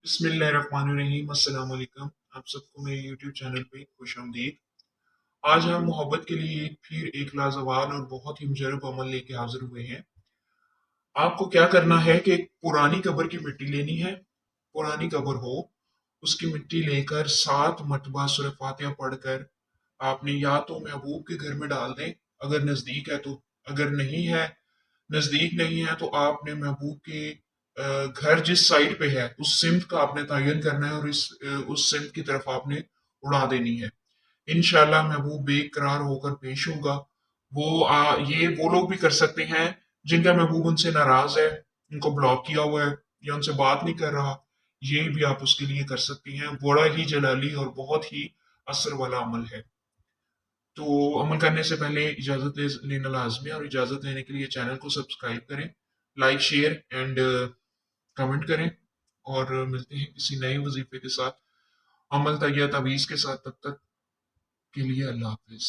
بسم اللہ الرحمن الرحیم، السلام علیکم۔ آپ سب کو میرے یوٹیوب چینل پہ خوش آمدید۔ آج ہم محبت کے لیے پھر ایک لازوال اور بہت ہی مجرب عمل لے کے حاضر ہوئے ہیں۔ آپ کو کیا کرنا ہے کہ ایک پرانی قبر کی مٹی لینی ہے۔ پرانی قبر ہو، اس کی مٹی لے کر 7 مرتبہ سورہ فاتحہ پڑھ کر آپ نے یا تو محبوب کے گھر میں ڈال دیں، اگر نزدیک ہے تو۔ اگر نہیں ہے، نزدیک نہیں ہے تو آپ نے محبوب کے گھر جس سائڈ پہ ہے اس سمت کا آپ نے تعین کرنا ہے، اور اس سمت کی طرف آپ نے اڑا دینی ہے۔ انشاءاللہ محبوب بے قرار ہو کر پیش ہوگا۔ یہ وہ لوگ بھی کر سکتے ہیں جن کا محبوب ان سے ناراض ہے، ان کو بلاک کیا ہوا ہے یا ان سے بات نہیں کر رہا، یہ بھی آپ اس کے لیے کر سکتی ہیں۔ بڑا ہی جلالی اور بہت ہی اثر والا عمل ہے۔ تو عمل کرنے سے پہلے اجازت لینا لازمی ہے، اور اجازت لینے کے لیے چینل کو سبسکرائب کریں، لائک شیئر اینڈ کمنٹ کریں، اور ملتے ہیں کسی نئے وظیفے کے ساتھ، عمل یا تعویذ کے ساتھ۔ تب تک کے لیے اللہ حافظ۔